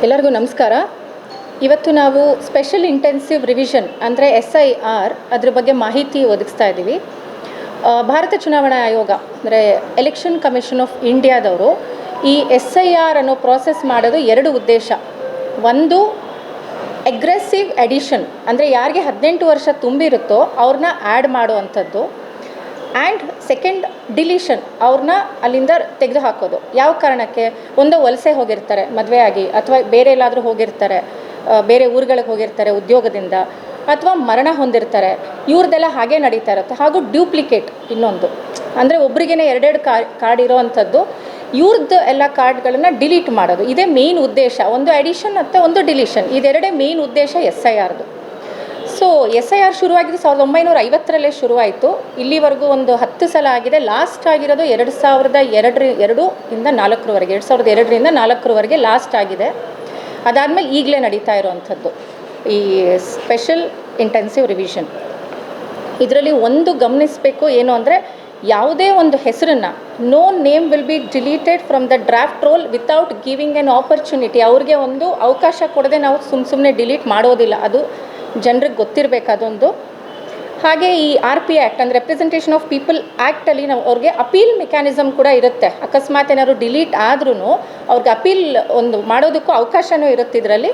ಎಲ್ಲರಿಗೂ ನಮಸ್ಕಾರ. ಇವತ್ತು ನಾವು ಸ್ಪೆಷಲ್ ಇಂಟೆನ್ಸಿವ್ ರಿವಿಷನ್ ಅಂದರೆ SIR ಅದ್ರ ಬಗ್ಗೆ ಮಾಹಿತಿ ಒದಗಿಸ್ತಾ ಇದ್ದೀವಿ. ಭಾರತ ಚುನಾವಣಾ ಆಯೋಗ ಅಂದರೆ ಎಲೆಕ್ಷನ್ ಕಮಿಷನ್ ಆಫ್ ಇಂಡಿಯಾದವರು ಈ SIR ಅನ್ನೋ ಪ್ರಾಸೆಸ್ ಮಾಡೋದು ಎರಡು ಉದ್ದೇಶ. ಒಂದು, ಅಗ್ರೆಸಿವ್ ಎಡಿಷನ್ ಅಂದರೆ ಯಾರಿಗೆ 18 ವರ್ಷ ತುಂಬಿರುತ್ತೋ ಅವ್ರನ್ನ ಆ್ಯಡ್ ಮಾಡುವಂಥದ್ದು. ಆ್ಯಂಡ್ ಸೆಕೆಂಡ್, ಡಿಲೀಷನ್, ಅವ್ರನ್ನ ಅಲ್ಲಿಂದ ತೆಗೆದು ಹಾಕೋದು. ಯಾವ ಕಾರಣಕ್ಕೆ? ಒಂದು, ವಲಸೆ ಹೋಗಿರ್ತಾರೆ ಮದುವೆ ಆಗಿ, ಅಥವಾ ಬೇರೆ ಎಲ್ಲಾದರೂ ಹೋಗಿರ್ತಾರೆ, ಬೇರೆ ಊರುಗಳಿಗೆ ಹೋಗಿರ್ತಾರೆ ಉದ್ಯೋಗದಿಂದ, ಅಥವಾ ಮರಣ ಹೊಂದಿರ್ತಾರೆ. ಇವ್ರದ್ದೆಲ್ಲ ಹಾಗೆ ನಡೀತಾ ಇರುತ್ತೆ. ಹಾಗೂ ಡ್ಯೂಪ್ಲಿಕೇಟ್ ಇನ್ನೊಂದು, ಅಂದರೆ ಒಬ್ರಿಗೇ ಎರಡೆರಡು ಕಾರ್ಡ್ ಇರೋ ಅಂಥದ್ದು, ಇವ್ರದ್ದು ಎಲ್ಲ ಕಾರ್ಡ್ಗಳನ್ನು ಡಿಲೀಟ್ ಮಾಡೋದು. ಇದೇ ಮೇಯ್ನ್ ಉದ್ದೇಶ. ಒಂದು ಎಡಿಷನ್ ಮತ್ತು ಒಂದು ಡಿಲೀಷನ್, ಇದೆರಡೇ ಮೇಯ್ನ್ ಉದ್ದೇಶ SIRದು. ಸೊ SIR ಶುರುವಾಗಿದ್ದು 1950ರಲ್ಲೇ ಶುರುವಾಯಿತು. ಇಲ್ಲಿವರೆಗೂ ಒಂದು 10 ಸಲ ಆಗಿದೆ. ಲಾಸ್ಟ್ ಆಗಿರೋದು 2002ರಿಂದ 4ರವರೆಗೆ, 2002ರಿಂದ 4ರವರೆಗೆ ಲಾಸ್ಟ್ ಆಗಿದೆ. ಅದಾದಮೇಲೆ ಈಗಲೇ ನಡೀತಾ ಇರೋವಂಥದ್ದು ಈ ಸ್ಪೆಷಲ್ ಇಂಟೆನ್ಸಿವ್ ರಿವಿಷನ್. ಇದರಲ್ಲಿ ಒಂದು ಗಮನಿಸಬೇಕು ಏನು ಅಂದರೆ, ಯಾವುದೇ ಒಂದು ಹೆಸರನ್ನು no name will be deleted from the draft roll without giving an opportunity. ಅವ್ರಿಗೆ ಒಂದು ಅವಕಾಶ ಕೊಡದೆ ನಾವು ಸುಮ್ಮನೆ ಡಿಲೀಟ್ ಮಾಡೋದಿಲ್ಲ. ಅದು ಜನರಿಗೆ ಗೊತ್ತಿರಬೇಕು ಅದೊಂದು. ಹಾಗೆ ಈ RP ಆ್ಯಕ್ಟ್ ಅಂದರೆ ರೆಪ್ರೆಸೆಂಟೇಷನ್ ಆಫ್ ಪೀಪಲ್ ಆ್ಯಕ್ಟಲ್ಲಿ ನಾವು ಅವ್ರಿಗೆ ಅಪೀಲ್ ಮೆಕ್ಯಾನಿಸಮ್ ಕೂಡ ಇರುತ್ತೆ. ಅಕಸ್ಮಾತ್ ಏನಾದ್ರು ಡಿಲೀಟ್ ಆದ್ರೂ ಅವ್ರಿಗೆ ಅಪೀಲ್ ಒಂದು ಮಾಡೋದಕ್ಕೂ ಅವಕಾಶವೂ ಇರುತ್ತೆ ಇದರಲ್ಲಿ.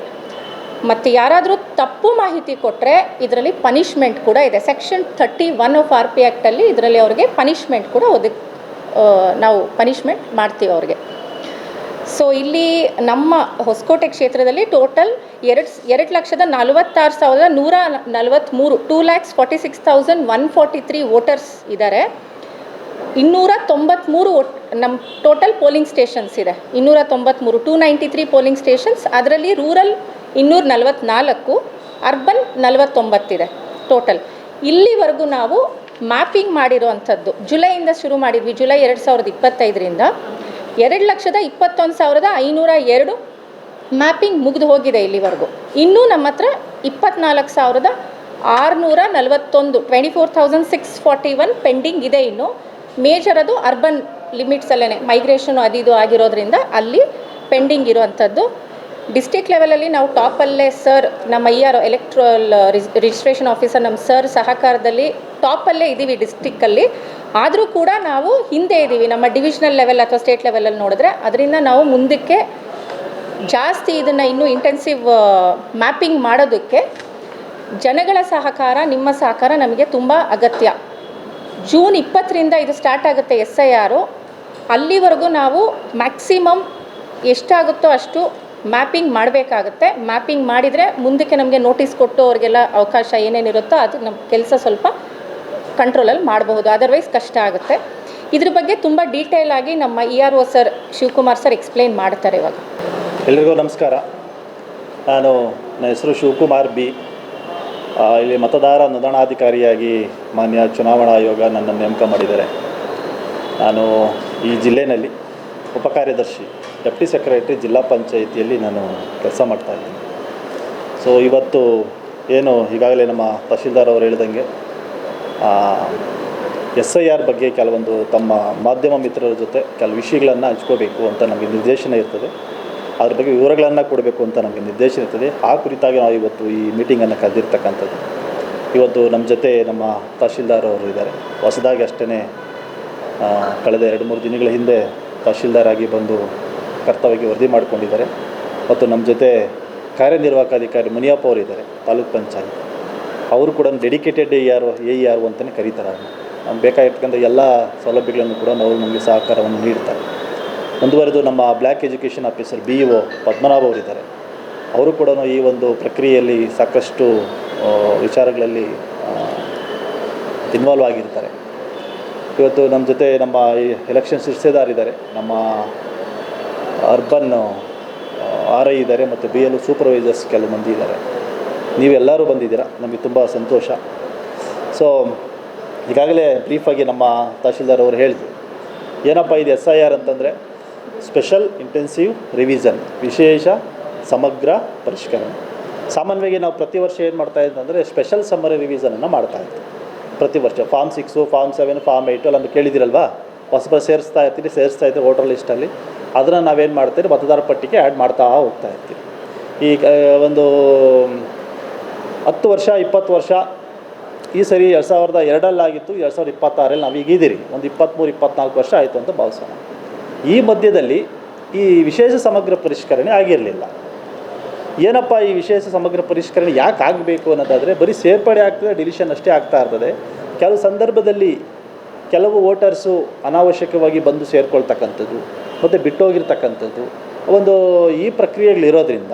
ಮತ್ತು ಯಾರಾದರೂ ತಪ್ಪು ಮಾಹಿತಿ ಕೊಟ್ಟರೆ ಇದರಲ್ಲಿ ಪನಿಷ್ಮೆಂಟ್ ಕೂಡ ಇದೆ. ಸೆಕ್ಷನ್ 31 ಆಫ್ RP ಆ್ಯಕ್ಟಲ್ಲಿ ಇದರಲ್ಲಿ ಅವ್ರಿಗೆ ಪನಿಷ್ಮೆಂಟ್ ಕೂಡ ನಾವು ಪನಿಷ್ಮೆಂಟ್ ಮಾಡ್ತೀವಿ ಅವ್ರಿಗೆ. ಸೊ ಇಲ್ಲಿ ನಮ್ಮ ಹೊಸಕೋಟೆ ಕ್ಷೇತ್ರದಲ್ಲಿ ಟೋಟಲ್ 2,46,143 2,46,143 ವೋಟರ್ಸ್ ಇದ್ದಾರೆ. 293 ನಮ್ಮ ಟೋಟಲ್ ಪೋಲಿಂಗ್ ಸ್ಟೇಷನ್ಸ್ ಇದೆ. 293 ಪೋಲಿಂಗ್ ಸ್ಟೇಷನ್ಸ್. ಅದರಲ್ಲಿ ರೂರಲ್ 244, ಅರ್ಬನ್ 49 ಇದೆ ಟೋಟಲ್. ಇಲ್ಲಿವರೆಗೂ ನಾವು ಮ್ಯಾಪಿಂಗ್ ಮಾಡಿರೋವಂಥದ್ದು ಜುಲೈಯಿಂದ ಶುರು ಮಾಡಿದ್ವಿ. ಜುಲೈ 2025ರಿಂದ 2,21,502 ಮ್ಯಾಪಿಂಗ್ ಮುಗಿದು ಹೋಗಿದೆ ಇಲ್ಲಿವರೆಗೂ. ಇನ್ನೂ ನಮ್ಮ ಹತ್ರ 24,641 24,641 ಪೆಂಡಿಂಗ್ ಇದೆ. ಇನ್ನು ಮೇಜರ್ ಅದು ಅರ್ಬನ್ ಲಿಮಿಟ್ಸಲ್ಲೇ ಮೈಗ್ರೇಷನು ಅದು ಆಗಿರೋದ್ರಿಂದ ಅಲ್ಲಿ ಪೆಂಡಿಂಗ್ ಇರುವಂಥದ್ದು. ಡಿಸ್ಟ್ರಿಕ್ಟ್ ಲೆವೆಲಲ್ಲಿ ನಾವು ಟಾಪಲ್ಲೇ ಸರ್, ನಮ್ಮ ಎಲೆಕ್ಟ್ರಲ್ ರಿಜಿಸ್ಟ್ರೇಷನ್ ಆಫೀಸರ್ ನಮ್ಮ ಸರ್ ಸಹಕಾರದಲ್ಲಿ ಟಾಪಲ್ಲೇ ಇದ್ದೀವಿ ಡಿಸ್ಟ್ರಿಕ್ಕಲ್ಲಿ. ಆದರೂ ಕೂಡ ನಾವು ಹಿಂದೆ ಇದ್ದೀವಿ ನಮ್ಮ ಡಿವಿಷನಲ್ ಲೆವೆಲ್ ಅಥವಾ ಸ್ಟೇಟ್ ಲೆವೆಲಲ್ಲಿ ನೋಡಿದ್ರೆ. ಅದರಿಂದ ನಾವು ಮುಂದಕ್ಕೆ ಜಾಸ್ತಿ ಇದನ್ನು ಇನ್ನೂ ಇಂಟೆನ್ಸಿವ್ ಮ್ಯಾಪಿಂಗ್ ಮಾಡೋದಕ್ಕೆ ಜನಗಳ ಸಹಕಾರ, ನಿಮ್ಮ ಸಹಕಾರ ನಮಗೆ ತುಂಬ ಅಗತ್ಯ. ಜೂನ್ 20ರಿಂದ ಇದು ಸ್ಟಾರ್ಟ್ ಆಗುತ್ತೆ SIR. ಅಲ್ಲಿವರೆಗೂ ನಾವು ಮ್ಯಾಕ್ಸಿಮಮ್ ಎಷ್ಟಾಗುತ್ತೋ ಅಷ್ಟು ಮ್ಯಾಪಿಂಗ್ ಮಾಡಬೇಕಾಗುತ್ತೆ. ಮ್ಯಾಪಿಂಗ್ ಮಾಡಿದರೆ ಮುಂದಕ್ಕೆ ನಮಗೆ ನೋಟಿಸ್ ಕೊಟ್ಟು ಅವ್ರಿಗೆಲ್ಲ ಅವಕಾಶ ಏನೇನಿರುತ್ತೋ ಅದು ನಮ್ಮ ಕೆಲಸ ಸ್ವಲ್ಪ ಕಂಟ್ರೋಲಲ್ಲಿ ಮಾಡಬಹುದು. ಅದರ್ವೈಸ್ ಕಷ್ಟ ಆಗುತ್ತೆ. ಇದ್ರ ಬಗ್ಗೆ ತುಂಬ ಡೀಟೇಲ್ ಆಗಿ ನಮ್ಮ ERO sir Shivakumar sir explain ಮಾಡ್ತಾರೆ ಇವಾಗ. ಎಲ್ರಿಗೂ ನಮಸ್ಕಾರ. ನನ್ನ ಹೆಸರು ಶಿವಕುಮಾರ್ B. ಇಲ್ಲಿ ಮತದಾರ ನೋಂದಣಾಧಿಕಾರಿಯಾಗಿ ಮಾನ್ಯ ಚುನಾವಣಾ ಆಯೋಗ ನನ್ನನ್ನು ನೇಮಕ ಮಾಡಿದ್ದಾರೆ. ನಾನು ಈ ಜಿಲ್ಲೆಯಲ್ಲಿ ಉಪಕಾರ್ಯದರ್ಶಿ, ಡೆಪ್ಟಿ ಸೆಕ್ರೆಟರಿ, ಜಿಲ್ಲಾ ಪಂಚಾಯಿತಿಯಲ್ಲಿ ನಾನು ಕೆಲಸ ಮಾಡ್ತಾಯಿದ್ದೀನಿ. ಸೊ ಇವತ್ತು ಏನು ಈಗಾಗಲೇ ನಮ್ಮ ತಹಶೀಲ್ದಾರ್ ಅವರು ಹೇಳ್ದಂಗೆ SIR ಬಗ್ಗೆ ಕೆಲವೊಂದು ತಮ್ಮ ಮಾಧ್ಯಮ ಮಿತ್ರರ ಜೊತೆ ಕೆಲವು ವಿಷಯಗಳನ್ನು ಹಂಚ್ಕೋಬೇಕು ಅಂತ ನಮಗೆ ನಿರ್ದೇಶನ ಇರ್ತದೆ. ಅದ್ರ ಬಗ್ಗೆ ವಿವರಗಳನ್ನು ಕೊಡಬೇಕು ಅಂತ ನಮಗೆ ನಿರ್ದೇಶನ ಇರ್ತದೆ. ಆ ಕುರಿತಾಗಿ ನಾವು ಇವತ್ತು ಈ ಮೀಟಿಂಗನ್ನು ಕರೆದಿರ್ತಕ್ಕಂಥದ್ದು. ಇವತ್ತು ನಮ್ಮ ಜೊತೆ ನಮ್ಮ ತಹಶೀಲ್ದಾರ್ ಅವರು ಇದ್ದಾರೆ. ಹೊಸದಾಗಿ ಅಷ್ಟೇ ಕಳೆದ 2-3 ದಿನಗಳ ಹಿಂದೆ ತಹಶೀಲ್ದಾರ್ ಆಗಿ ಬಂದು ಕರ್ತವ್ಯಕ್ಕೆ ವರದಿ ಮಾಡಿಕೊಂಡಿದ್ದಾರೆ. ಮತ್ತು ನಮ್ಮ ಜೊತೆ ಕಾರ್ಯನಿರ್ವಾಹಕ ಅಧಿಕಾರಿ ಮುನಿಯಪ್ಪ ಅವರು ಇದ್ದಾರೆ, ತಾಲೂಕ್ ಪಂಚಾಯತ್. ಅವರು ಕೂಡ ಡೆಡಿಕೇಟೆಡ್ AER ಅಂತಲೇ ಕರೀತಾರೆ. ನಮ್ಗೆ ಬೇಕಾಗಿರ್ತಕ್ಕಂಥ ಎಲ್ಲ ಸೌಲಭ್ಯಗಳನ್ನು ಕೂಡ ಅವರು ನಮಗೆ ಸಹಕಾರವನ್ನು ನೀಡ್ತಾರೆ. ಮುಂದುವರೆದು ನಮ್ಮ black education officer BEO Padmanabha ಅವರಿದ್ದಾರೆ. ಅವರು ಕೂಡ ಈ ಒಂದು ಪ್ರಕ್ರಿಯೆಯಲ್ಲಿ ಸಾಕಷ್ಟು ವಿಚಾರಗಳಲ್ಲಿ ಇನ್ವಾಲ್ವ್ ಆಗಿರ್ತಾರೆ. ಇವತ್ತು ನಮ್ಮ ಜೊತೆ ನಮ್ಮ ಎಲೆಕ್ಷನ್ ಶಿರ್ಸೇದಾರ್ ಇದ್ದಾರೆ, ನಮ್ಮ ಅರ್ಬನ್ RI ಇದ್ದಾರೆ, ಮತ್ತು BLO ಸೂಪರ್ವೈಸರ್ಸ್ ಕೆಲವು ಮಂದಿ ಇದ್ದಾರೆ. ನೀವೆಲ್ಲರೂ ಬಂದಿದ್ದೀರಾ, ನಮಗೆ ತುಂಬ ಸಂತೋಷ. ಸೊ ಈಗಾಗಲೇ ಬ್ರೀಫಾಗಿ ನಮ್ಮ ತಹಶೀಲ್ದಾರ್ ಅವರು ಹೇಳಿದ್ರು, ಏನಪ್ಪ ಇದು SIR ಅಂತಂದರೆ ಸ್ಪೆಷಲ್ ಇಂಟೆನ್ಸಿವ್ ರಿವಿಷನ್, ವಿಶೇಷ ಸಮಗ್ರ ಪರಿಷ್ಕರಣೆ. ಸಾಮಾನ್ಯವಾಗಿ ನಾವು ಪ್ರತಿ ವರ್ಷ ಏನು ಮಾಡ್ತಾಯಿದ್ದೆ ಅಂದರೆ ಸ್ಪೆಷಲ್ ಸಮ್ಮರಿ ರಿವಿಷನನ್ನು ಮಾಡ್ತಾಯಿದ್ದೆ ಪ್ರತಿ ವರ್ಷ. ಫಾರ್ಮ್ 6, ಫಾರ್ಮ್ 7, ಫಾರ್ಮ್ 8 ಎಲ್ಲ ಕೇಳಿದಿರಲ್ವಾ, ಹೊಸಬ ಸೇರಿಸ್ತಾ ಇರ್ತೀರಿ ವೋಟರ್ ಲಿಸ್ಟಲ್ಲಿ. ಅದನ್ನು ನಾವೇನು ಮಾಡ್ತೀರಿ ಮತದಾರ ಪಟ್ಟಿಗೆ ಆ್ಯಡ್ ಮಾಡ್ತಾ ಹೋಗ್ತಾ ಇರ್ತೀವಿ. ಈ ಒಂದು 10 ವರ್ಷ 20 ವರ್ಷ ಈ ಸರಿ 2002 2026 ನಾವೀಗ ಇದ್ದೀರಿ, ಒಂದು 23-24 ವರ್ಷ ಆಯಿತು ಅಂತ ಭಾವಿಸೋಣ. ಈ ಮಧ್ಯದಲ್ಲಿ ಈ ವಿಶೇಷ ಸಮಗ್ರ ಪರಿಷ್ಕರಣೆ ಆಗಿರಲಿಲ್ಲ. ಏನಪ್ಪ ಈ ವಿಶೇಷ ಸಮಗ್ರ ಪರಿಷ್ಕರಣೆ ಯಾಕೆ ಆಗಬೇಕು ಅನ್ನೋದಾದರೆ, ಬರೀ ಸೇರ್ಪಡೆ ಆಗ್ತದೆ, ಡಿಲಿಷನ್ ಅಷ್ಟೇ ಆಗ್ತಾ ಇರ್ತದೆ. ಕೆಲವು ಸಂದರ್ಭದಲ್ಲಿ ಕೆಲವು ವೋಟರ್ಸು ಅನಾವಶ್ಯಕವಾಗಿ ಬಂದು ಸೇರ್ಕೊಳ್ತಕ್ಕಂಥದ್ದು ಮತ್ತು ಬಿಟ್ಟೋಗಿರ್ತಕ್ಕಂಥದ್ದು ಒಂದು ಈ ಪ್ರಕ್ರಿಯೆಗಳಿರೋದ್ರಿಂದ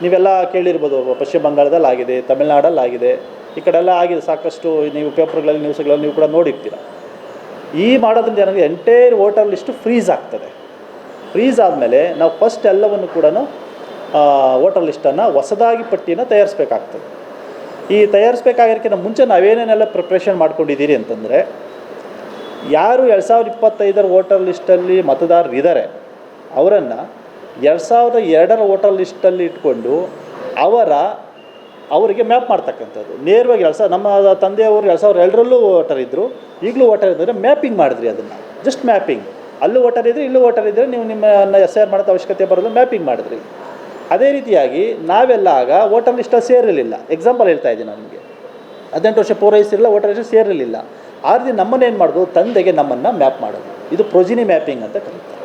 ನೀವೆಲ್ಲ ಕೇಳಿರ್ಬೋದು. ಪಶ್ಚಿಮ ಬಂಗಾಳದಲ್ಲಿ ಆಗಿದೆ, ತಮಿಳ್ನಾಡಲ್ಲಿ ಆಗಿದೆ, ಈ ಕಡೆ ಎಲ್ಲ ಆಗಿದೆ ಸಾಕಷ್ಟು. ನೀವು ಪೇಪರ್ಗಳಲ್ಲಿ ನ್ಯೂಸ್ಗಳಲ್ಲಿ ನೀವು ಕೂಡ ನೋಡಿರ್ತೀರ. ಈ ಮಾಡೋದ್ರಿಂದ ಏನಾಗಿದೆ, ಎಂಟೈರ್ ವೋಟರ್ ಲಿಸ್ಟು ಫ್ರೀಸ್ ಆಗ್ತದೆ. ಫ್ರೀಸ್ ಆದಮೇಲೆ ನಾವು ಫಸ್ಟ್ ಎಲ್ಲವನ್ನು ಕೂಡ ವೋಟರ್ ಲಿಸ್ಟನ್ನು ಹೊಸದಾಗಿ ಪಟ್ಟಿಯನ್ನು ತಯಾರಿಸ್ಬೇಕಾಗ್ತದೆ. ಈ ತಯಾರಿಸ್ಬೇಕಾಗಿರೋಕ್ಕಿಂತ ಮುಂಚೆ ನಾವೇನೇನೆಲ್ಲ ಪ್ರಿಪ್ರೇಷನ್ ಮಾಡ್ಕೊಂಡಿದ್ದೀರಿ ಅಂತಂದರೆ, ಯಾರು 2025 ವೋಟರ್ ಲಿಸ್ಟಲ್ಲಿ ಮತದಾರರಿದ್ದಾರೆ ಅವರನ್ನು 2002 ವೋಟರ್ ಲಿಸ್ಟಲ್ಲಿ ಇಟ್ಕೊಂಡು ಅವರಿಗೆ ಮ್ಯಾಪ್ ಮಾಡ್ತಕ್ಕಂಥದ್ದು. ನೇರವಾಗಿ ನಮ್ಮ ತಂದೆಯವರು 2002ರಲ್ಲೂ ವೋಟರ್ ಇದ್ದರು, ಈಗಲೂ ವೋಟರ್ ಇದ್ದರೆ ಮ್ಯಾಪಿಂಗ್ ಮಾಡಿದ್ರಿ. ಅದನ್ನು ಜಸ್ಟ್ ಮ್ಯಾಪಿಂಗ್, ಅಲ್ಲೂ ವೋಟರ್ ಇದ್ದರೆ ಇಲ್ಲೂ ವೋಟರ್ ಇದ್ದರೆ ನೀವು ನಿಮ್ಮನ್ನು SIR ಮಾಡೋದು ಅವಶ್ಯಕತೆ ಬರೋದು, ಮ್ಯಾಪಿಂಗ್ ಮಾಡಿದ್ರಿ. ಅದೇ ರೀತಿಯಾಗಿ ನಾವೆಲ್ಲ ಆಗ ವೋಟರ್ ಲಿಸ್ಟಲ್ಲಿ ಸೇರಿರಲಿಲ್ಲ. ಎಕ್ಸಾಂಪಲ್ ಹೇಳ್ತಾ ಇದ್ದೀನಿ ನಾನು ನಿಮಗೆ. 18 ವರ್ಷ ಪೂರೈಸಿರಲಿಲ್ಲ, ವೋಟರ್ ಲಿಸ್ಟ್ ಸೇರಿರಲಿಲ್ಲ. ಆ ರೀತಿ ನಮ್ಮನ್ನೇನು ಮಾಡೋದು, ತಂದೆಗೆ ನಮ್ಮನ್ನು ಮ್ಯಾಪ್ ಮಾಡೋದು. ಇದು ಪ್ರೊಜಿನಿ ಮ್ಯಾಪಿಂಗ್ ಅಂತ ಕರೀತಾರೆ.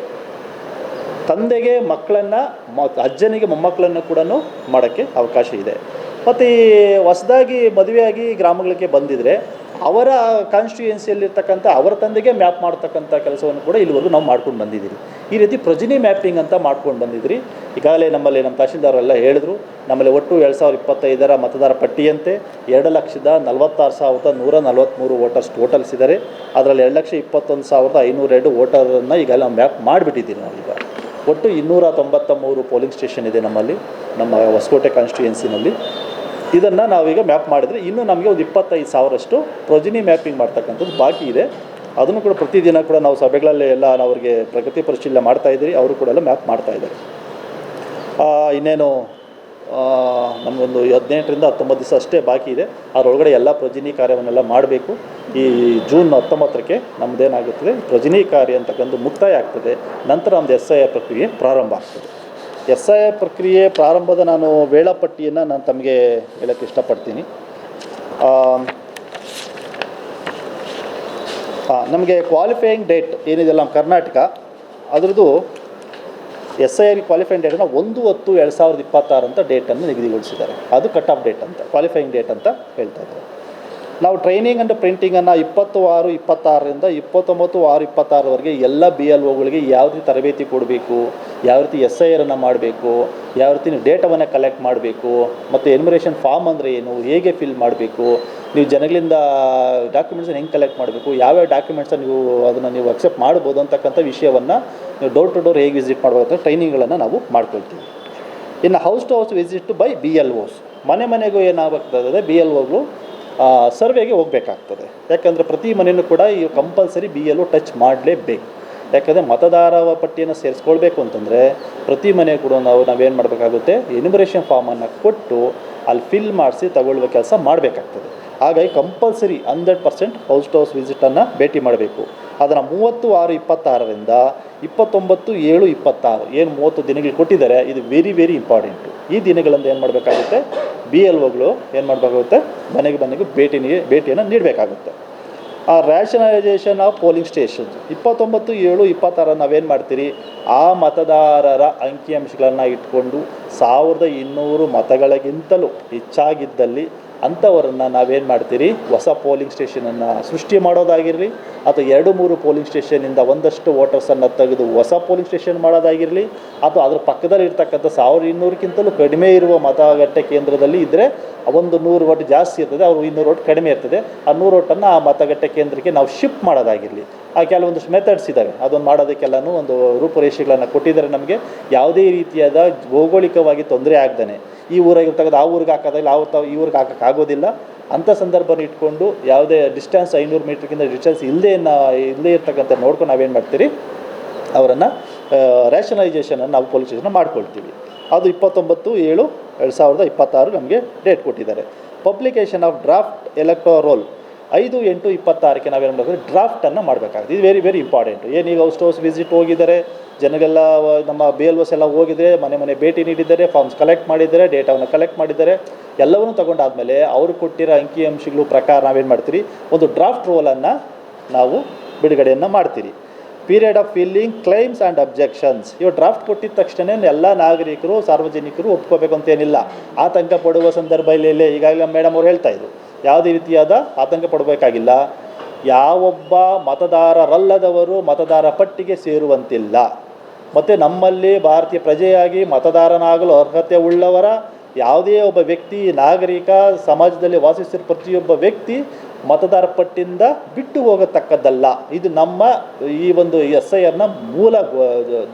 ತಂದೆಗೆ ಮಕ್ಕಳನ್ನು, ಅಜ್ಜನಿಗೆ ಮೊಮ್ಮಕ್ಕಳನ್ನು ಕೂಡ ಮಾಡೋಕ್ಕೆ ಅವಕಾಶ ಇದೆ. ಮತ್ತು ಈ ಹೊಸದಾಗಿ ಮದುವೆಯಾಗಿ ಗ್ರಾಮಗಳಿಗೆ ಬಂದಿದ್ದರೆ ಅವರ ಕಾನ್ಸ್ಟಿಟ್ಯೂಯೆನ್ಸಿಯಲ್ಲಿರ್ತಕ್ಕಂಥ ಅವರ ತಂದೆಗೆ ಮ್ಯಾಪ್ ಮಾಡ್ತಕ್ಕಂಥ ಕೆಲಸವನ್ನು ಕೂಡ ಇಲ್ಲಿವರೆಗೂ ನಾವು ಮಾಡ್ಕೊಂಡು ಬಂದಿದ್ದೀರಿ. ಈ ರೀತಿ ಪ್ರೊಜಿನಿ ಮ್ಯಾಪಿಂಗ್ ಅಂತ ಮಾಡ್ಕೊಂಡು ಬಂದಿದ್ರಿ. ಈಗಾಗಲೇ ನಮ್ಮಲ್ಲಿ ನಮ್ಮ ತಹಶೀಲ್ದಾರೆಲ್ಲ ಹೇಳಿದ್ರು, ನಮ್ಮಲ್ಲಿ ಒಟ್ಟು 2025 ಮತದಾರ ಪಟ್ಟಿಯಂತೆ 2,46,143 ವೋಟರ್ಸ್ ಟೋಟಲ್ಸ್ ಇದ್ದಾರೆ. ಅದರಲ್ಲಿ 2,21,502 ವೋಟರನ್ನು ಈಗ ನಾವು ಮ್ಯಾಪ್ ಮಾಡಿಬಿಟ್ಟಿದ್ದೀವಿ. ನಾವೀಗ ಒಟ್ಟು 293 ಪೋಲಿಂಗ್ ಸ್ಟೇಷನ್ ಇದೆ ನಮ್ಮಲ್ಲಿ, ನಮ್ಮ ಹೊಸಕೋಟೆ ಕಾನ್ಸ್ಟಿಟ್ಯೂಯೆನ್ಸಿನಲ್ಲಿ. ಇದನ್ನು ನಾವೀಗ ಮ್ಯಾಪ್ ಮಾಡಿದರೆ ಇನ್ನೂ ನಮಗೆ ಒಂದು 25,000ರಷ್ಟು ಪ್ರೊಜಿನಿ ಮ್ಯಾಪಿಂಗ್ ಮಾಡ್ತಕ್ಕಂಥದ್ದು ಬಾಕಿ ಇದೆ. ಅದನ್ನು ಕೂಡ ಪ್ರತಿದಿನ ಕೂಡ ನಾವು ಸಭೆಗಳಲ್ಲಿ ಎಲ್ಲ ನಾವು ಅವರಿಗೆ ಪ್ರಗತಿ ಪರಿಶೀಲನೆ ಮಾಡ್ತಾಯಿದ್ದೀರಿ. ಅವರು ಕೂಡ ಎಲ್ಲ ಮ್ಯಾಪ್ ಮಾಡ್ತಾಯಿದ್ದಾರೆ. ಇನ್ನೇನು ನಮಗೊಂದು 18ರಿಂದ 19 ದಿವಸ ಅಷ್ಟೇ ಬಾಕಿ ಇದೆ. ಅದರೊಳಗಡೆ ಎಲ್ಲ ಪ್ರೊಜಿನಿ ಕಾರ್ಯವನ್ನೆಲ್ಲ ಮಾಡಬೇಕು. ಈ ಜೂನ್ 19ಕ್ಕೆ ನಮ್ಮದೇನಾಗುತ್ತದೆ, ಪ್ರೊಜಿನಿ ಕಾರ್ಯ ಅಂತಕ್ಕಂಥ ಮುಕ್ತಾಯ ಆಗ್ತದೆ. ನಂತರ ನಮ್ಮದು SIR ಪ್ರಕ್ರಿಯೆ ಪ್ರಾರಂಭ ಆಗ್ತದೆ. SIR ಪ್ರಕ್ರಿಯೆ ಪ್ರಾರಂಭದ ನಾನು ವೇಳಾಪಟ್ಟಿಯನ್ನು ನಾನು ತಮಗೆ ಹೇಳೋಕ್ಕೆ ಇಷ್ಟಪಡ್ತೀನಿ. ನಮಗೆ ಕ್ವಾಲಿಫೈಯಿಂಗ್ ಡೇಟ್ ಏನಿದೆ ನಮ್ಮ ಕರ್ನಾಟಕ, ಅದರದ್ದು SIR ಕ್ವಾಲಿಫೈಯಿಂಗ್ ಡೇಟನ್ನು 1/10/2026 ಅಂತ ಡೇಟನ್ನು ನಿಗದಿಗೊಳಿಸಿದ್ದಾರೆ. ಅದು ಕಟ್ ಆಫ್ ಡೇಟ್ ಅಂತ, ಕ್ವಾಲಿಫೈಯಿಂಗ್ ಡೇಟ್ ಅಂತ ಹೇಳ್ತಾ ಇದ್ದಾರೆ. ನಾವು ಟ್ರೈನಿಂಗ್ ಆ್ಯಂಡ್ ಪ್ರಿಂಟಿಂಗನ್ನು 20/6/26ರಿಂದ 29/6/26ವರೆಗೆ ಎಲ್ಲ BLOಗಳಿಗೆ ಯಾವ ರೀತಿ ತರಬೇತಿ ಕೊಡಬೇಕು, ಯಾವ ರೀತಿ SIRನ್ನು ಮಾಡಬೇಕು, ಯಾವ ರೀತಿ ನೀವು ಡೇಟಾವನ್ನು ಕಲೆಕ್ಟ್ ಮಾಡಬೇಕು, ಮತ್ತು ಎನ್ಯುಮರೇಷನ್ ಫಾರ್ಮ್ ಅಂದರೆ ಏನು, ಹೇಗೆ ಫಿಲ್ ಮಾಡಬೇಕು, ನೀವು ಜನಗಳಿಂದ ಡಾಕ್ಯುಮೆಂಟ್ಸನ್ನು ಹೆಂಗೆ ಕಲೆಕ್ಟ್ ಮಾಡಬೇಕು, ಯಾವ್ಯಾವ ಡಾಕ್ಯುಮೆಂಟ್ಸನ್ನು ಅದನ್ನು ನೀವು ಅಕ್ಸೆಪ್ಟ್ ಮಾಡ್ಬೋದು ಅಂತಕ್ಕಂಥ ವಿಷಯವನ್ನು ನೀವು ಡೋರ್ ಟು ಡೋರ್ ಹೇಗೆ ವಿಸಿಟ್ ಮಾಡಬೇಕು ಟ್ರೈನಿಂಗ್ಗಳನ್ನು ನಾವು ಮಾಡ್ಕೊಳ್ತೀವಿ. ಇನ್ನು house to house visit by BLOಸ್, ಮನೆಗೂ ಏನಾಗ್ತದೆ, BLOಗಳು ಸರ್ವೆಗೆ ಹೋಗಬೇಕಾಗ್ತದೆ. ಯಾಕಂದರೆ ಪ್ರತಿ ಮನೆಯೂ ಕೂಡ ಈ ಕಂಪಲ್ಸರಿ BLO ಟಚ್ ಮಾಡಲೇಬೇಕು. ಯಾಕಂದರೆ ಮತದಾರ ಪಟ್ಟಿಯನ್ನು ಸೇರಿಸ್ಕೊಳ್ಬೇಕು ಅಂತಂದರೆ ಪ್ರತಿ ಮನೆ ಕೂಡ ನಾವೇನು ಮಾಡಬೇಕಾಗುತ್ತೆ, ಎನ್ಯುಮರೇಷನ್ ಫಾರ್ಮನ್ನು ಕೊಟ್ಟು ಅಲ್ಲಿ ಫಿಲ್ ಮಾಡಿಸಿ ತಗೊಳ್ಳುವ ಕೆಲಸ ಮಾಡಬೇಕಾಗ್ತದೆ. ಹಾಗಾಗಿ ಕಂಪಲ್ಸರಿ 100% ಹೌಸ್ ಟು ಹೌಸ್ ವಿಸಿಟನ್ನು ಭೇಟಿ ಮಾಡಬೇಕು. ಅದನ್ನು 30/6/26ರಿಂದ 29/7/26 ಏನು 30 ದಿನಗಳು ಕೊಟ್ಟಿದ್ದಾರೆ, ಇದು ವೆರಿ ಇಂಪಾರ್ಟೆಂಟು. ಈ ದಿನಗಳಿಂದ ಏನು ಮಾಡಬೇಕಾಗುತ್ತೆ, BLOಗಳು ಏನು ಮಾಡಬೇಕಾಗುತ್ತೆ, ಮನೆಗೆ ಭೇಟಿಯನ್ನು ನೀಡಬೇಕಾಗುತ್ತೆ. ರ್ಯಾಷನಲೈಸೇಷನ್ ಆಫ್ ಪೋಲಿಂಗ್ ಸ್ಟೇಷನ್ಸ್ 29/7/26 ನಾವೇನು ಮಾಡ್ತೀರಿ, ಆ ಮತದಾರರ ಅಂಕಿಅಂಶಗಳನ್ನು ಇಟ್ಕೊಂಡು 1200 ಮತಗಳಿಗಿಂತಲೂ ಹೆಚ್ಚಾಗಿದ್ದಲ್ಲಿ ಅಂಥವರನ್ನು ನಾವೇನು ಮಾಡ್ತೀರಿ, ಹೊಸ ಪೋಲಿಂಗ್ ಸ್ಟೇಷನನ್ನು ಸೃಷ್ಟಿ ಮಾಡೋದಾಗಿರಲಿ, ಅಥವಾ 2-3 ಪೋಲಿಂಗ್ ಸ್ಟೇಷನಿಂದ ಒಂದಷ್ಟು ವೋಟರ್ಸನ್ನು ತೆಗೆದು ಹೊಸ ಪೋಲಿಂಗ್ ಸ್ಟೇಷನ್ ಮಾಡೋದಾಗಿರಲಿ, ಅಥವಾ ಅದ್ರ ಪಕ್ಕದಲ್ಲಿ ಇರ್ತಕ್ಕಂಥ 1200ಕ್ಕಿಂತಲೂ ಕಡಿಮೆ ಇರುವ ಮತಗಟ್ಟೆ ಕೇಂದ್ರದಲ್ಲಿ ಇದ್ದರೆ ಒಂದು 100 ಓಟ್ ಜಾಸ್ತಿ ಇರ್ತದೆ, ಅವರು 200 ಓಟ್ ಕಡಿಮೆ ಇರ್ತದೆ, ಆ 100 ಓಟನ್ನು ಆ ಮತಗಟ್ಟೆ ಕೇಂದ್ರಕ್ಕೆ ನಾವು ಶಿಫ್ಟ್ ಮಾಡೋದಾಗಿರಲಿ. ಆ ಕೆಲವೊಂದಷ್ಟು ಮೆಥಡ್ಸ್ ಇದ್ದಾವೆ, ಅದನ್ನು ಮಾಡೋದಕ್ಕೆಲ್ಲನೂ ಒಂದು ರೂಪುರೇಷೆಗಳನ್ನು ಕೊಟ್ಟಿದ್ದಾರೆ ನಮಗೆ. ಯಾವುದೇ ರೀತಿಯಾದ ಭೌಗೋಳಿಕವಾಗಿ ತೊಂದರೆ ಆಗ್ದೇ ಈ ಊರಿಗೆ ತೆಗೆದು ಆ ಊರಿಗೆ ಹಾಕೋದಿಲ್ಲ, ಈ ಊರಿಗೆ ಹಾಕೋಕ್ಕಾಗೋದಿಲ್ಲ. ಅಂಥ ಸಂದರ್ಭನ ಇಟ್ಕೊಂಡು ಯಾವುದೇ ಡಿಸ್ಟೆನ್ಸ್ 500 ಮೀಟ್ರ್ಗಿಂತ ಡಿಸ್ಟೆನ್ಸ್ ಇಲ್ಲದೇ ಇರ್ತಕ್ಕಂಥ ನೋಡ್ಕೊಂಡು ನಾವೇನು ಮಾಡ್ತೀರಿ, ಅವರನ್ನು ರ್ಯಾಷನಲೈಸೇಷನನ್ನು ನಾವು ಪೋಲಿಂಗ್ ಸ್ಟೇಷನ್ ಮಾಡ್ಕೊಳ್ತೀವಿ. ಅದು 29/7/2026 ನಮಗೆ ಡೇಟ್ ಕೊಟ್ಟಿದ್ದಾರೆ. ಪಬ್ಲಿಕೇಶನ್ ಆಫ್ ಡ್ರಾಫ್ಟ್ ಎಲೆಕ್ಟೋರಲ್ 5/8/26 ನಾವೇನು ಮಾಡಬೇಕು, ಡ್ರಾಫ್ಟನ್ನು ಮಾಡಬೇಕಾಗುತ್ತೆ. ಇದು ವೆರಿ ವೆರಿ ಇಂಪಾರ್ಟೆಂಟು. ಏನೀಗ ಹೌಸ್ ವಿಸಿಟ್ ಹೋಗಿದ್ದಾರೆ, ಜನಗೆಲ್ಲ ನಮ್ಮ BLOs ಎಲ್ಲ ಹೋಗಿದ್ದಾರೆ, ಮನೆ ಭೇಟಿ ನೀಡಿದ್ದಾರೆ, ಫಾರ್ಮ್ಸ್ ಕಲೆಕ್ಟ್ ಮಾಡಿದ್ದಾರೆ, ಡೇಟಾವನ್ನು ಕಲೆಕ್ಟ್ ಮಾಡಿದ್ದಾರೆ. ಎಲ್ಲವನ್ನೂ ತಗೊಂಡಾದಮೇಲೆ ಅವರು ಕೊಟ್ಟಿರೋ ಅಂಕಿಅಂಶಗಳ ಪ್ರಕಾರ ನಾವೇನು ಮಾಡ್ತೀರಿ, ಒಂದು ಡ್ರಾಫ್ಟ್ ರೋಲನ್ನು ನಾವು ಬಿಡುಗಡೆಯನ್ನು ಮಾಡ್ತೀರಿ. Period of filling claims and objections. ಇವಾಗ ಡ್ರಾಫ್ಟ್ ಕೊಟ್ಟಿದ ತಕ್ಷಣ ಎಲ್ಲ ನಾಗರಿಕರು, ಸಾರ್ವಜನಿಕರು ಒಪ್ಕೋಬೇಕು ಅಂತೇನಿಲ್ಲ. ಆತಂಕ ಪಡುವ ಸಂದರ್ಭದಲ್ಲಿ ಈಗಾಗಲೇ ಮೇಡಮ್ ಅವ್ರು ಹೇಳ್ತಾ ಇದ್ರು, ಯಾವುದೇ ರೀತಿಯಾದ ಆತಂಕ ಪಡಬೇಕಾಗಿಲ್ಲ. ಯಾವೊಬ್ಬ ಮತದಾರರಲ್ಲದವರು ಮತದಾರ ಪಟ್ಟಿಗೆ ಸೇರುವಂತಿಲ್ಲ. ಮತ್ತು ನಮ್ಮಲ್ಲಿ ಭಾರತೀಯ ಪ್ರಜೆಯಾಗಿ ಮತದಾರನಾಗಲು ಅರ್ಹತೆ ಉಳ್ಳವರ ಯಾವುದೇ ಒಬ್ಬ ವ್ಯಕ್ತಿ, ನಾಗರಿಕ, ಸಮಾಜದಲ್ಲಿ ವಾಸಿಸಿರುವ ಪ್ರತಿಯೊಬ್ಬ ವ್ಯಕ್ತಿ ಮತದಾರ ಪಟ್ಟಿಯಿಂದ ಬಿಟ್ಟು ಹೋಗತಕ್ಕದ್ದಲ್ಲ. ಇದು ನಮ್ಮ ಈ ಒಂದು SIRನ ಮೂಲ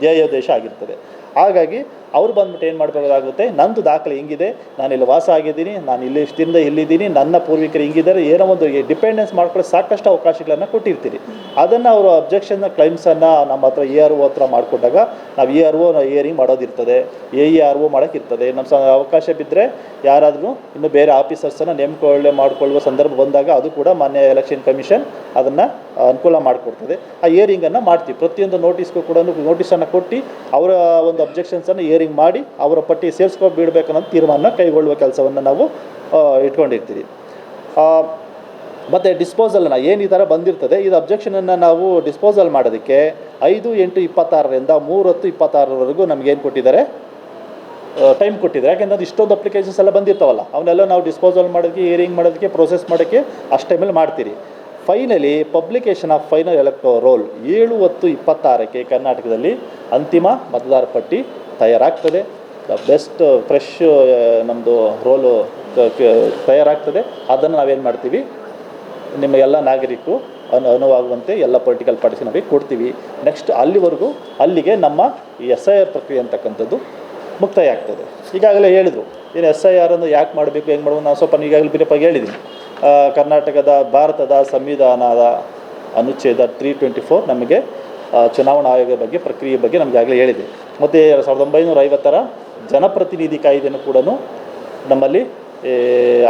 ಧ್ಯೇಯೋದ್ದೇಶ ಆಗಿರ್ತದೆ. ಹಾಗಾಗಿ ಅವ್ರು ಬಂದ್ಬಿಟ್ಟು ಏನು ಮಾಡಬೇಕಾಗುತ್ತೆ, ನಂದು ದಾಖಲೆ ಹಿಂಗಿದೆ, ನಾನು ಇಲ್ಲಿ ವಾಸ ಆಗಿದ್ದೀನಿ, ನಾನು ಇಲ್ಲಿ ಇಷ್ಟಿಂದ ಇಲ್ಲಿದ್ದೀನಿ, ನನ್ನ ಪೂರ್ವಿಕರು ಹಿಂಗಿದ್ದಾರೆ, ಏನೋ ಒಂದು ಡಿಪೆಂಡೆನ್ಸ್ ಮಾಡ್ಕೊಳ್ಳೋ ಸಾಕಷ್ಟು ಅವಕಾಶಗಳನ್ನು ಕೊಟ್ಟಿರ್ತೀರಿ. ಅದನ್ನು ಅವರು ಅಬ್ಜೆಕ್ಷನ್ನ ಕ್ಲೈಮ್ಸನ್ನು ನಮ್ಮ ಹತ್ರ ERO ಹತ್ರ ಮಾಡಿಕೊಂಡಾಗ ನಾವು ERO ಹಿಯರಿಂಗ್ ಮಾಡೋದಿರ್ತದೆ, AERO ಮಾಡೋಕ್ಕಿರ್ತದೆ. ನಮ್ಮ ಅವಕಾಶ ಬಿದ್ದರೆ ಯಾರಾದರೂ ಇನ್ನು ಬೇರೆ ಆಫೀಸರ್ಸನ್ನು ಮಾಡಿಕೊಳ್ಳುವ ಸಂದರ್ಭ ಬಂದಾಗ ಅದು ಕೂಡ ಮಾನ್ಯ ಎಲೆಕ್ಷನ್ ಕಮಿಷನ್ ಅದನ್ನು ಅನುಕೂಲ ಮಾಡಿಕೊಡ್ತದೆ. ಆ ಹಿಯರಿಂಗನ್ನು ಮಾಡ್ತೀವಿ. ಪ್ರತಿಯೊಂದು ನೋಟಿಸ್ಗೂ ಕೂಡ ನೋಟಿಸನ್ನು ಕೊಟ್ಟು ಅವರ ಒಂದು ಅಬ್ಜೆಕ್ಷನ್ಸನ್ನು ಹಿಯರಿಂಗ್ ಮಾಡಿ ಅವರ ಪಟ್ಟಿ ಸೇರಿಸ್ಕೊಬಿಡ್ಬೇಕನ್ನೋ ತೀರ್ಮಾನ ಕೈಗೊಳ್ಳುವ ಕೆಲಸವನ್ನು ನಾವು ಇಟ್ಕೊಂಡಿರ್ತೀವಿ. ಮತ್ತು ಡಿಸ್ಪೋಸಲ್ನ ಏನು ಈ ಥರ ಬಂದಿರ್ತದೆ, ಇದು ಅಬ್ಜೆಕ್ಷನನ್ನು ನಾವು ಡಿಸ್ಪೋಸಲ್ ಮಾಡೋದಕ್ಕೆ 5/8/26ರಿಂದ 3/10/26 ನಮಗೇನು ಕೊಟ್ಟಿದ್ದಾರೆ, ಟೈಮ್ ಕೊಟ್ಟಿದ್ದಾರೆ. ಯಾಕೆಂದ್ರೆ ಇಷ್ಟೊಂದು ಅಪ್ಲಿಕೇಶನ್ಸ್ ಎಲ್ಲ ಬಂದಿರ್ತಾವಲ್ಲ, ಅವನ್ನೆಲ್ಲ ನಾವು ಡಿಸ್ಪೋಸಲ್ ಮಾಡೋದಕ್ಕೆ, ಹಿಯರಿಂಗ್ ಮಾಡೋದಕ್ಕೆ, ಪ್ರೊಸೆಸ್ ಮಾಡೋಕ್ಕೆ ಅಷ್ಟು ಟೈಮಲ್ಲಿ ಮಾಡ್ತೀರಿ. Finally publication of final electoral roll 7/10/26 ಕರ್ನಾಟಕದಲ್ಲಿ ಅಂತಿಮ ಮತದಾರ ಪಟ್ಟಿ ತಯಾರಾಗ್ತದೆ. ಬೆಸ್ಟ್ ಫ್ರೆಶ್ ನಮ್ಮದು ರೋಲು ತಯಾರಾಗ್ತದೆ. ಅದನ್ನು ನಾವೇನು ಮಾಡ್ತೀವಿ, ನಿಮ್ಮ ಎಲ್ಲ ನಾಗರಿಕರು ಅನುವಾಗುವಂತೆ ಎಲ್ಲ ಪೊಲಿಟಿಕಲ್ ಪಾರ್ಟೀಸ್ ನಮಗೆ ಕೊಡ್ತೀವಿ. ನೆಕ್ಸ್ಟ್ ಅಲ್ಲಿಗೆ ನಮ್ಮ ಈ SIR ಪ್ರಕ್ರಿಯೆ ಅಂತಕ್ಕಂಥದ್ದು ಮುಕ್ತಾಯ ಆಗ್ತದೆ. ಈಗಾಗಲೇ ಹೇಳಿದರು, ಏನು SIR ಅನ್ನು ಯಾಕೆ ಮಾಡಬೇಕು, ಹೆಂಗೆ ಮಾಡಬೇಕು, ನಾನು ಸ್ವಲ್ಪ ಈಗಾಗಲೇ ಬ್ರೀಫಾಗಿ ಹೇಳಿದ್ದೀನಿ. ಭಾರತದ ಸಂವಿಧಾನದ ಅನುಚ್ಛೇದ 324 ನಮಗೆ ಚುನಾವಣಾ ಆಯೋಗದ ಬಗ್ಗೆ, ಪ್ರಕ್ರಿಯೆ ಬಗ್ಗೆ ನಮಗಾಗಲೇ ಹೇಳಿದೆ. ಮತ್ತು 1950ರ ಜನಪ್ರತಿನಿಧಿ ಕಾಯ್ದೆನೂ ಕೂಡ ನಮ್ಮಲ್ಲಿ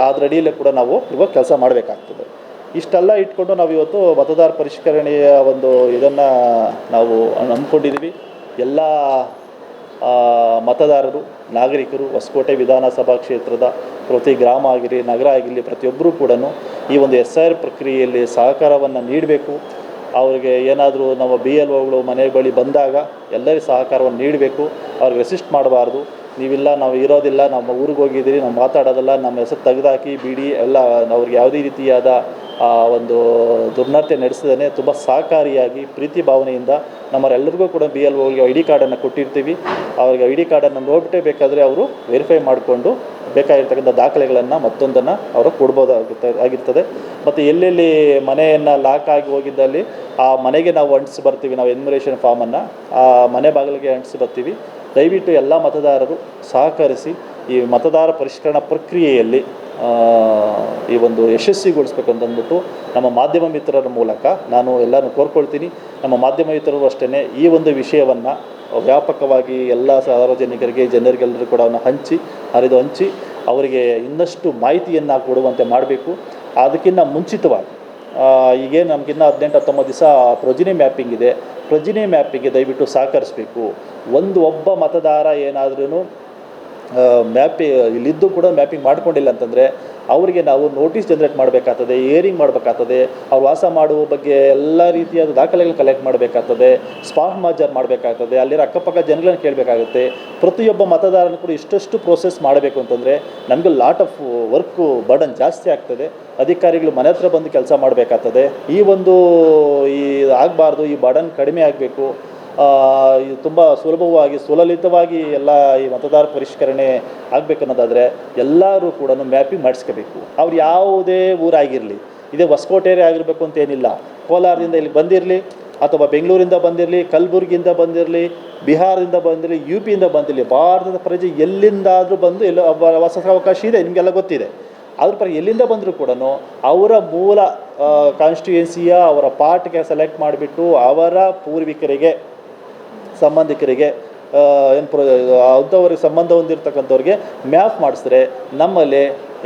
ಅದರ ಅಡಿಯಲ್ಲೇ ಕೂಡ ನಾವು ಇವಾಗ ಕೆಲಸ ಮಾಡಬೇಕಾಗ್ತದೆ. ಇಷ್ಟೆಲ್ಲ ಇಟ್ಕೊಂಡು ನಾವು ಇವತ್ತು ಮತದಾರ ಪರಿಷ್ಕರಣೆಯ ಒಂದು ಇದನ್ನು ನಾವು ಅಂದ್ಕೊಂಡಿದ್ದೀವಿ. ಎಲ್ಲ ಮತದಾರರು, ನಾಗರಿಕರು, ಹೊಸಕೋಟೆ ವಿಧಾನಸಭಾ ಕ್ಷೇತ್ರದ ಪ್ರತಿ ಗ್ರಾಮ ಆಗಿರಲಿ, ನಗರ ಆಗಿರಲಿ, ಪ್ರತಿಯೊಬ್ಬರೂ ಕೂಡ ಈ ಒಂದು SIR ಪ್ರಕ್ರಿಯೆಯಲ್ಲಿ ಸಹಕಾರವನ್ನು ನೀಡಬೇಕು. ಅವರಿಗೆ ಏನಾದರೂ ನಮ್ಮ BLOಗಳು ಮನೆ ಬಳಿ ಬಂದಾಗ ಎಲ್ಲರಿಗೂ ಸಹಕಾರವನ್ನು ನೀಡಬೇಕು. ಅವ್ರಿಗೆ ರೆಸಿಸ್ಟ್ ಮಾಡಬಾರ್ದು. ನೀವಿಲ್ಲ, ನಾವು ಇರೋದಿಲ್ಲ, ನಮ್ಮ ಊರಿಗೆ ಹೋಗಿದ್ದೀರಿ, ನಾವು ಮಾತಾಡೋದಲ್ಲ, ನಮ್ಮ ಹೆಸರು ತೆಗೆದಾಕಿ ಬಿಡಿ ಎಲ್ಲ ಅವ್ರಿಗೆ ಯಾವುದೇ ರೀತಿಯಾದ ಒಂದು ದುರ್ನಡತೆ ನಡೆಸದೇ ತುಂಬ ಸಹಕಾರಿಯಾಗಿ ಪ್ರೀತಿ ಭಾವನೆಯಿಂದ ನಮ್ಮರೆಲ್ಲರಿಗೂ ಕೂಡ BLOಗಳಿಗೆ ID ಕಾರ್ಡನ್ನು ಕೊಟ್ಟಿರ್ತೀವಿ. ಅವ್ರಿಗೆ ID ಕಾರ್ಡನ್ನು ನೋಡ್ಬಿಟ್ಟೇ ಬೇಕಾದರೆ ಅವರು ವೆರಿಫೈ ಮಾಡಿಕೊಂಡು ಬೇಕಾಗಿರ್ತಕ್ಕಂಥ ದಾಖಲೆಗಳನ್ನು ಮತ್ತೊಂದನ್ನು ಅವರು ಆಗಿರ್ತದೆ. ಮತ್ತು ಎಲ್ಲೆಲ್ಲಿ ಮನೆಯನ್ನು ಲಾಕ್ ಆಗಿ ಹೋಗಿದ್ದಲ್ಲಿ ಆ ಮನೆಗೆ ನಾವು ಅಂಟಿಸಿ ಬರ್ತೀವಿ, ನಾವು ಎನ್ಯುಮರೇಷನ್ ಫಾರ್ಮನ್ನು ಆ ಮನೆ ಬಾಗಿಲಿಗೆ ಅಂಟಿಸಿ ಬರ್ತೀವಿ. ದಯವಿಟ್ಟು ಎಲ್ಲ ಮತದಾರರು ಸಹಕರಿಸಿ ಈ ಮತದಾರ ಪರಿಷ್ಕರಣಾ ಪ್ರಕ್ರಿಯೆಯಲ್ಲಿ ಈ ಒಂದು ಯಶಸ್ವಿಗೊಳಿಸ್ಬೇಕು ಅಂತಂದ್ಬಿಟ್ಟು ನಮ್ಮ ಮಾಧ್ಯಮ ಮಿತ್ರರ ಮೂಲಕ ನಾನು ಎಲ್ಲರೂ ಕೋರ್ಕೊಳ್ತೀನಿ. ನಮ್ಮ ಮಾಧ್ಯಮ ಮಿತ್ರರು ಅಷ್ಟೇ ಈ ಒಂದು ವಿಷಯವನ್ನು ವ್ಯಾಪಕವಾಗಿ ಎಲ್ಲ ಸಾರ್ವಜನಿಕರಿಗೆ, ಜನರಿಗೆಲ್ಲರೂ ಕೂಡ ಹರಿದು ಹಂಚಿ ಅವರಿಗೆ ಇನ್ನಷ್ಟು ಮಾಹಿತಿಯನ್ನು ಕೊಡುವಂತೆ ಮಾಡಬೇಕು. ಅದಕ್ಕಿಂತ ಮುಂಚಿತವಾಗಿ ಈಗೇನು ನಮಗಿನ್ನ 18-19 ದಿವಸ ಪ್ರೊಜಿನಿ ಮ್ಯಾಪಿಂಗ್ ಇದೆ. ಪ್ರೊಜಿನಿ ಮ್ಯಾಪಿಂಗ್ಗೆ ದಯವಿಟ್ಟು ಸಹಕರಿಸಬೇಕು. ಒಬ್ಬ ಮತದಾರ ಏನಾದ್ರೂ ಇಲ್ಲಿದ್ದು ಕೂಡ ಮ್ಯಾಪಿಂಗ್ ಮಾಡ್ಕೊಂಡಿಲ್ಲ ಅಂತಂದರೆ ಅವರಿಗೆ ನಾವು ನೋಟಿಸ್ ಜನರೇಟ್ ಮಾಡಬೇಕಾಗ್ತದೆ, ಹಿಯರಿಂಗ್ ಮಾಡಬೇಕಾಗ್ತದೆ, ಅವ್ರು ವಾಸ ಮಾಡುವ ಬಗ್ಗೆ ಎಲ್ಲ ರೀತಿಯಾದ ದಾಖಲೆಗಳು ಕಲೆಕ್ಟ್ ಮಾಡಬೇಕಾಗ್ತದೆ, ಸ್ಪಾಟ್ ಮಾಜರ್ ಮಾಡಬೇಕಾಗ್ತದೆ, ಅಲ್ಲಿರೋ ಅಕ್ಕಪಕ್ಕ ಜನಗಳನ್ನು ಕೇಳಬೇಕಾಗುತ್ತೆ. ಪ್ರತಿಯೊಬ್ಬ ಮತದಾರನು ಕೂಡ ಇಷ್ಟಷ್ಟು ಪ್ರೋಸೆಸ್ ಮಾಡಬೇಕು ಅಂತಂದರೆ ನಮಗೆ ಲಾಟ್ ಆಫ್ ವರ್ಕು ಬರ್ಡನ್ ಜಾಸ್ತಿ ಆಗ್ತದೆ. ಅಧಿಕಾರಿಗಳು ಮನೆ ಹತ್ರ ಬಂದು ಕೆಲಸ ಮಾಡಬೇಕಾಗ್ತದೆ. ಈ ಆಗಬಾರ್ದು, ಈ ಬರ್ಡನ್ ಕಡಿಮೆ ಆಗಬೇಕು. ಇದು ತುಂಬ ಸುಲಲಿತವಾಗಿ ಎಲ್ಲ ಈ ಮತದಾರ ಪರಿಷ್ಕರಣೆ ಆಗಬೇಕನ್ನೋದಾದರೆ ಎಲ್ಲರೂ ಕೂಡ ಮ್ಯಾಪಿಂಗ್ ಮಾಡಿಸ್ಕೋಬೇಕು. ಅವ್ರು ಯಾವುದೇ ಊರಾಗಿರಲಿ, ಇದೇ ಹೊಸಕೋಟೆ ಆಗಿರಬೇಕು ಅಂತೇನಿಲ್ಲ. ಕೋಲಾರದಿಂದ ಇಲ್ಲಿ ಬಂದಿರಲಿ, ಅಥವಾ ಬೆಂಗಳೂರಿಂದ ಬಂದಿರಲಿ, ಕಲಬುರಗಿಯಿಂದ ಬಂದಿರಲಿ, ಬಿಹಾರದಿಂದ ಬಂದಿರಲಿ, UPಯಿಂದ ಬಂದಿರಲಿ, ಭಾರತದ ಪ್ರಜೆ ಎಲ್ಲಿಂದಾದರೂ ಬಂದು ವಾಸಾವಕಾಶ ಇದೆ, ನಿಮಗೆಲ್ಲ ಗೊತ್ತಿದೆ. ಅದ್ರ ಪರ ಎಲ್ಲಿಂದ ಬಂದರೂ ಕೂಡ ಅವರ ಮೂಲ ಕಾನ್ಸ್ಟಿಟ್ಯೂಯೆನ್ಸಿಯ ಅವರ ಪಾರ್ಟ್ಗೆ ಸೆಲೆಕ್ಟ್ ಮಾಡಿಬಿಟ್ಟು ಅವರ ಪೂರ್ವಿಕರಿಗೆ, ಸಂಬಂಧಿಕರಿಗೆ, ಅಂಥವ್ರಿಗೆ ಸಂಬಂಧ ಹೊಂದಿರತಕ್ಕಂಥವ್ರಿಗೆ ಮ್ಯಾಪ್ ಮಾಡಿಸಿದ್ರೆ ನಮ್ಮಲ್ಲಿ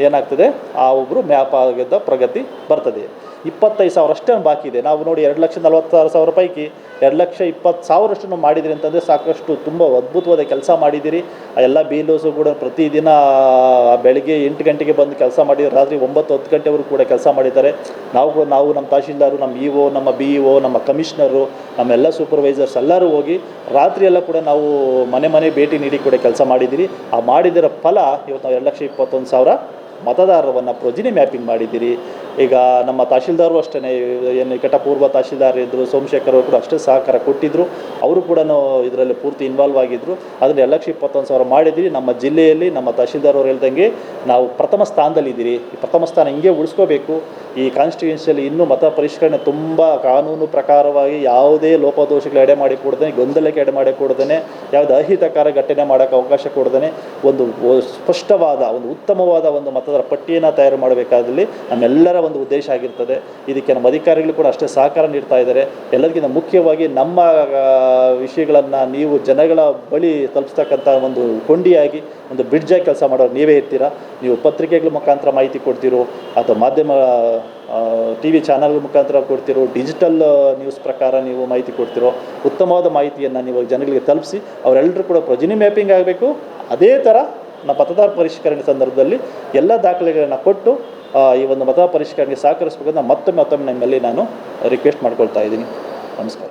ಏನಾಗ್ತದೆ ಆ ಒಬ್ಬರು ಮ್ಯಾಪ್ ಆಗಿದ್ದ ಪ್ರಗತಿ ಬರ್ತದೆ. 25,000 ಅಷ್ಟೇ ಬಾಕಿ ಇದೆ. ನಾವು ನೋಡಿ 2,46,000 ಪೈಕಿ 2,20,000 ಮಾಡಿದಿರಿ ಅಂತಂದರೆ ಸಾಕಷ್ಟು ತುಂಬ ಅದ್ಭುತವಾದ ಕೆಲಸ ಮಾಡಿದ್ದೀರಿ. ಆ ಎಲ್ಲ ಬಿ ಎಲ್ ಒಸು ಕೂಡ ಪ್ರತಿದಿನ ಬೆಳಗ್ಗೆ 8 ಗಂಟೆಗೆ ಬಂದು ಕೆಲಸ ಮಾಡಿದ್ದಾರೆ, ರಾತ್ರಿ 9-10 ಗಂಟೆವರೆಗೂ ಕೂಡ ಕೆಲಸ ಮಾಡಿದ್ದಾರೆ. ನಾವು ನಮ್ಮ ತಹಶೀಲ್ದಾರು, ನಮ್ಮ ಇ ಒ, ನಮ್ಮ ಬಿ ಇ ಒ, ನಮ್ಮ ಕಮಿಷನರು, ನಮ್ಮೆಲ್ಲ ಸೂಪರ್ವೈಸರ್ಸ್ ಎಲ್ಲರೂ ಹೋಗಿ ರಾತ್ರಿಯೆಲ್ಲ ಕೂಡ ನಾವು ಮನೆ ಭೇಟಿ ನೀಡಿ ಕೂಡ ಕೆಲಸ ಮಾಡಿದ್ದೀರಿ. ಆ ಮಾಡಿದರ ಫಲ ಇವತ್ತು ನಾವು 2,21,000 ಮತದಾರರನ್ನು ಪ್ರೊಜಿನಿ ಮ್ಯಾಪಿಂಗ್ ಮಾಡಿದ್ದೀರಿ. ಈಗ ನಮ್ಮ ತಹಶೀಲ್ದಾರು ಅಷ್ಟೇ, ಏನು ನಿಕಟಪೂರ್ವ ತಹಶೀಲ್ದಾರ್ ಇದ್ದರು, ಸೋಮಶೇಖರ್ ಅವರು ಕೂಡ ಅಷ್ಟೇ ಸಹಕಾರ ಕೊಟ್ಟಿದ್ದರು. ಅವರು ಕೂಡ ಇದರಲ್ಲಿ ಪೂರ್ತಿ ಇನ್ವಾಲ್ವ್ ಆಗಿದ್ದರು. ಅದನ್ನು 2,21,000 ಮಾಡಿದ್ದೀರಿ. ನಮ್ಮ ಜಿಲ್ಲೆಯಲ್ಲಿ ನಮ್ಮ ತಹಶೀಲ್ದಾರ್ ಅವರು ಹೇಳ್ದಂಗೆ ನಾವು ಪ್ರಥಮ ಸ್ಥಾನದಲ್ಲಿದ್ದೀರಿ. ಈ ಪ್ರಥಮ ಸ್ಥಾನ ಹಿಂಗೆ ಉಳಿಸ್ಕೋಬೇಕು. ಈ ಕಾನ್ಸ್ಟಿಟ್ಯೂನ್ಸಿಯಲ್ಲಿ ಇನ್ನೂ ಮತ ಪರಿಷ್ಕರಣೆ ತುಂಬ ಕಾನೂನು ಪ್ರಕಾರವಾಗಿ ಯಾವುದೇ ಲೋಪದೋಷಗಳು ಎಡೆ ಮಾಡಿಕೊಡ್ದೇ, ಗೊಂದಲಕ್ಕೆ ಎಡೆ ಮಾಡಿಕೊಡ್ದೇ, ಯಾವುದೇ ಅಹಿತಕರ ಘಟನೆ ಮಾಡೋಕ್ಕೆ ಅವಕಾಶ ಕೊಡ್ದೇ ಒಂದು ಸ್ಪಷ್ಟವಾದ ಒಂದು ಉತ್ತಮವಾದ ಒಂದು ಮತದಾರ ಪಟ್ಟಿಯನ್ನು ತಯಾರು ಮಾಡಬೇಕಾದಲ್ಲಿ ನಮ್ಮೆಲ್ಲರ ಒಂದು ಉದ್ದೇಶ ಆಗಿರ್ತದೆ. ಇದಕ್ಕೆ ನಮ್ಮ ಅಧಿಕಾರಿಗಳು ಕೂಡ ಅಷ್ಟೇ ಸಹಕಾರ ನೀಡ್ತಾ ಇದ್ದಾರೆ. ಎಲ್ಲದಕ್ಕಿಂತ ಮುಖ್ಯವಾಗಿ ನಮ್ಮ ವಿಷಯಗಳನ್ನು ನೀವು ಜನಗಳ ಬಳಿ ತಲುಪಿಸ್ತಕ್ಕಂಥ ಒಂದು ಕೊಂಡಿಯಾಗಿ, ಒಂದು ಬ್ರಿಡ್ಜಾಗಿ ಕೆಲಸ ಮಾಡೋರು ನೀವೇ ಇರ್ತೀರ. ನೀವು ಪತ್ರಿಕೆಗಳ ಮುಖಾಂತರ ಮಾಹಿತಿ ಕೊಡ್ತಿರೋ ಅಥವಾ ಮಾಧ್ಯಮ TV ಚಾನಲ್ ಮುಖಾಂತರ ಕೊಡ್ತಿರೋ, ಡಿಜಿಟಲ್ ನ್ಯೂಸ್ ಪ್ರಕಾರ ನೀವು ಮಾಹಿತಿ ಕೊಡ್ತಿರೋ, ಉತ್ತಮವಾದ ಮಾಹಿತಿಯನ್ನು ನೀವು ಜನಗಳಿಗೆ ತಲುಪಿಸಿ ಅವರೆಲ್ಲರೂ ಕೂಡ ಪ್ರೊಜಿನಿ ಮ್ಯಾಪಿಂಗ್ ಆಗಬೇಕು. ಅದೇ ಥರ ನಮ್ಮ ಮತದಾರ ಪರಿಷ್ಕರಣೆ ಸಂದರ್ಭದಲ್ಲಿ ಎಲ್ಲ ದಾಖಲೆಗಳನ್ನು ಕೊಟ್ಟು ಈ ಒಂದು ಮತ ಪರಿಷ್ಕರಣೆಗೆ ಸಹಕರಿಸಬೇಕಂತ ಮತ್ತೊಮ್ಮೆ ನಿಮ್ಮಲ್ಲಿ ನಾನು ರಿಕ್ವೆಸ್ಟ್ ಮಾಡ್ಕೊಳ್ತಾ ಇದ್ದೀನಿ. ನಮಸ್ಕಾರ.